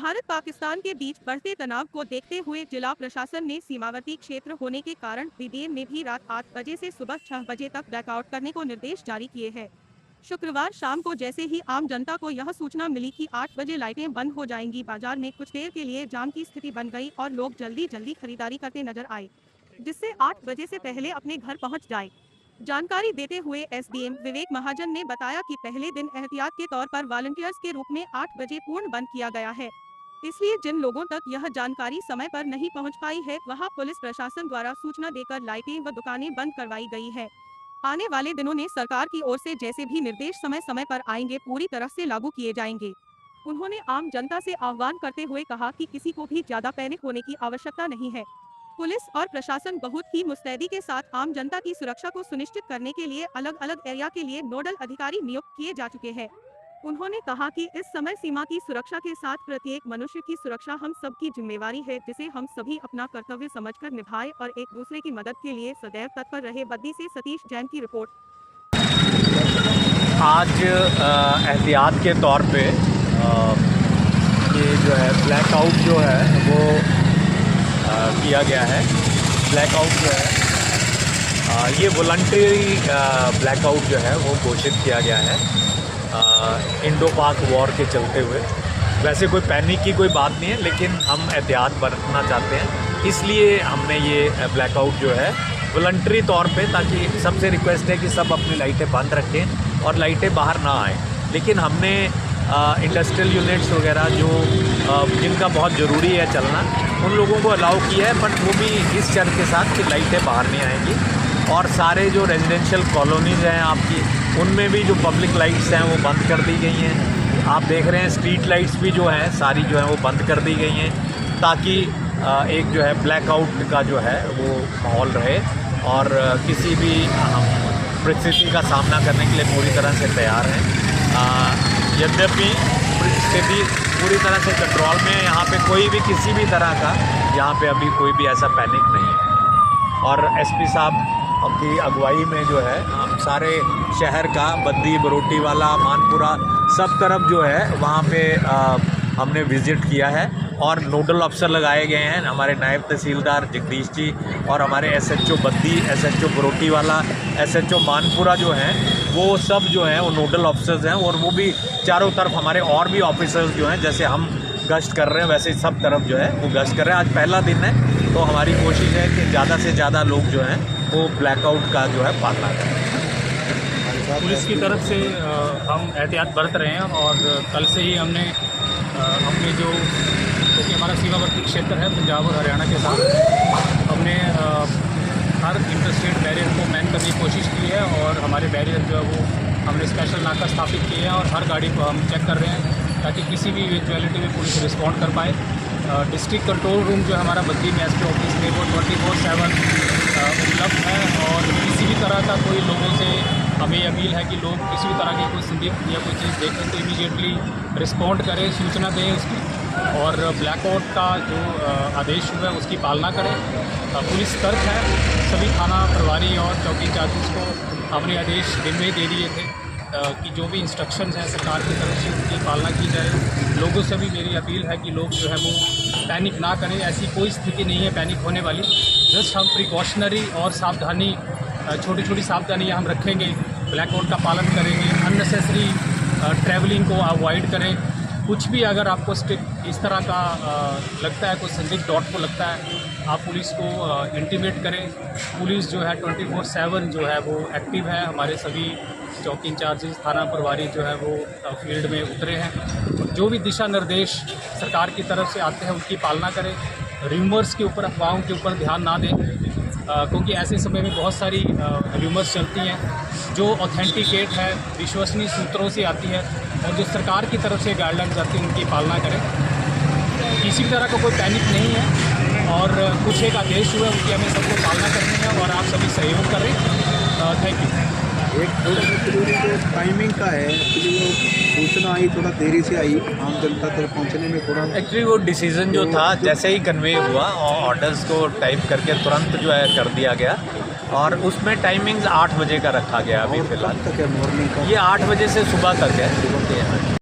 भारत पाकिस्तान के बीच बढ़ते तनाव को देखते हुए जिला प्रशासन ने सीमावर्ती क्षेत्र होने के कारण बीडीएम में भी रात 8 बजे से सुबह 6 बजे तक ब्लैकआउट करने को निर्देश जारी किए हैं। शुक्रवार शाम को जैसे ही आम जनता को यह सूचना मिली कि 8 बजे लाइटें बंद हो जाएंगी, बाजार में कुछ देर के लिए जाम की स्थिति बन गई और लोग जल्दी जल्दी खरीदारी करते नजर आए, जिससे 8 बजे से पहले अपने घर पहुंच जाए। जानकारी देते हुए एसडीएम विवेक महाजन ने बताया कि पहले दिन एहतियात के तौर पर वॉलंटियर्स के रूप में 8 बजे पूर्ण बंद किया गया है। इसलिए जिन लोगों तक यह जानकारी समय पर नहीं पहुंच पाई है, वहां पुलिस प्रशासन द्वारा सूचना देकर लाइटें व दुकानें बंद करवाई गई है। आने वाले दिनों में सरकार की ओर से जैसे भी निर्देश समय समय पर आएंगे, पूरी तरह से लागू किए जाएंगे। उन्होंने आम जनता से आह्वान करते हुए कहा कि किसी को भी ज्यादा पैनिक होने की आवश्यकता नहीं है। पुलिस और प्रशासन बहुत ही मुस्तैदी के साथ आम जनता की सुरक्षा को सुनिश्चित करने के लिए अलग अलग एरिया के लिए नोडल अधिकारी नियुक्त किए जा चुके हैं। उन्होंने कहा कि इस समय सीमा की सुरक्षा के साथ प्रत्येक मनुष्य की सुरक्षा हम सबकी जिम्मेवारी है, जिसे हम सभी अपना कर्तव्य समझकर निभाएं और एक दूसरे की मदद के लिए सदैव तत्पर रहे। बद्दी से सतीश जैन की रिपोर्ट। आज एहतियात के तौर पे ये जो है ब्लैकआउट जो है वो किया गया है। ब्लैकआउट जो है ये वॉलंटरी ब्लैकआउट जो है वो घोषित किया गया है इंडो पाक वॉर के चलते हुए। वैसे कोई पैनिक की कोई बात नहीं है, लेकिन हम एहतियात बरतना चाहते हैं, इसलिए हमने ये ब्लैकआउट जो है वॉलंटरी तौर पे, ताकि सबसे रिक्वेस्ट है कि सब अपनी लाइटें बंद रखें और लाइटें बाहर ना आएँ। लेकिन हमने इंडस्ट्रियल यूनिट्स वगैरह जो जिनका बहुत ज़रूरी है चलना, उन लोगों को अलाउ किया है, बट वो भी इस शर्त के साथ कि लाइटें बाहर नहीं आएंगी। और सारे जो रेजिडेंशियल कॉलोनीज़ हैं आपकी, उनमें भी जो पब्लिक लाइट्स हैं वो बंद कर दी गई हैं। आप देख रहे हैं स्ट्रीट लाइट्स भी जो हैं सारी जो हैं वो बंद कर दी गई हैं, ताकि एक जो है ब्लैकआउट का जो है वो माहौल रहे और किसी भी परिस्थिति का सामना करने के लिए पूरी तरह से तैयार हैं। यद्यपि स्थिति पूरी तरह से कंट्रोल में है, यहाँ पे कोई भी किसी भी तरह का यहाँ पे अभी कोई भी ऐसा पैनिक नहीं है। और एसपी साहब की अगुवाई में जो है हम सारे शहर का बद्दी, बरोटीवाला, मानपुरा सब तरफ जो है वहाँ पे हमने विज़िट किया है और नोडल अफसर लगाए गए हैं। हमारे नायब तहसीलदार जगदीश जी और हमारे SHO Baddi, SHO Barotiwala, SHO Manpura जो हैं वो सब जो हैं वो नोडल अफसर्स हैं। और वो भी चारों तरफ हमारे और भी ऑफिसर्स जो हैं, जैसे हम गश्त कर रहे हैं वैसे सब तरफ जो है वो गश्त कर रहे हैं। आज पहला दिन है, तो हमारी कोशिश है कि ज़्यादा से ज़्यादा लोग जो हैं वो ब्लैकआउट का जो है पालना करें। पुलिस की तरफ से हम एहतियात बरत रहे हैं और कल से ही हमने अपने क्योंकि हमारा सीमावर्ती क्षेत्र है पंजाब और हरियाणा के साथ, हमने हर इंटरस्टेट बैरियर को मैन करने की कोशिश की है और हमारे बैरियर जो है वो हमने स्पेशल नाका स्थापित किए हैं और हर गाड़ी को हम चेक कर रहे हैं ताकि किसी भी इवेंचुअलिटी में पुलिस रिस्पॉन्ड कर पाए। डिस्ट्रिक्ट कंट्रोल रूम जो हमारा बद्दी में एसपी ऑफिस में वो 24/7 उपलब्ध है और किसी भी तरह का कोई लोगों से हमें अपील है कि लोग किसी भी तरह की कोई संदिग्ध या कोई चीज़ देखें तो इमीडिएटली रिस्पॉन्ड करें, सूचना दें उसकी, और ब्लैकआउट का जो आदेश हुआ है उसकी पालना करें। पुलिस सतर्क है, सभी थाना प्रभारी और चौकी इंचार्जेस को हमने आदेश दिन में ही दे दिए थे कि जो भी इंस्ट्रक्शंस हैं सरकार की तरफ से उनकी पालना की जाए। लोगों से भी मेरी अपील है कि लोग जो है वो पैनिक ना करें, ऐसी कोई स्थिति नहीं है पैनिक होने वाली। जस्ट हम प्रिकॉशनरी और सावधानी, छोटी छोटी सावधानियाँ हम रखेंगे, ब्लैकआउट का पालन करेंगे, अननेसेसरी ट्रैवलिंग को अवॉइड करें। कुछ भी अगर आपको इस तरह का लगता है, कोई संदिग्ध डॉट को लगता है, आप पुलिस को इंटीमेट करें। पुलिस जो है 24/7 जो है वो एक्टिव है। हमारे सभी चौकी इंचार्जेस, थाना प्रभारी जो है वो फील्ड में उतरे हैं। जो भी दिशा निर्देश सरकार की तरफ से आते हैं उनकी पालना करें। र्यूमर्स के ऊपर, अफवाहों के ऊपर ध्यान ना दें, क्योंकि ऐसे समय में बहुत सारी र्यूमर्स चलती हैं जो ऑथेंटिकेट है, विश्वसनीय सूत्रों से आती है और जो सरकार की तरफ से गाइडलाइंस आती है उनकी पालना करें। किसी भी तरह का कोई पैनिक नहीं है और कुछ एक आदेश हुए उनकी हमें सबको पालना करनी है और आप सभी सहयोग करें। Thank you. एक जो टाइमिंग का है, एक्चुअली वो सूचना आई थोड़ा देरी से आई, आम जनता तक पहुंचने में थोड़ा एक्चुअली वो डिसीज़न जो था जैसे ही कन्वे हुआ और ऑर्डर्स को टाइप करके तुरंत जो है कर दिया गया और उसमें टाइमिंग्स 8 बजे का रखा गया अभी फ़िलहाल। तक है मॉर्निंग का, ये 8 बजे से सुबह तक है।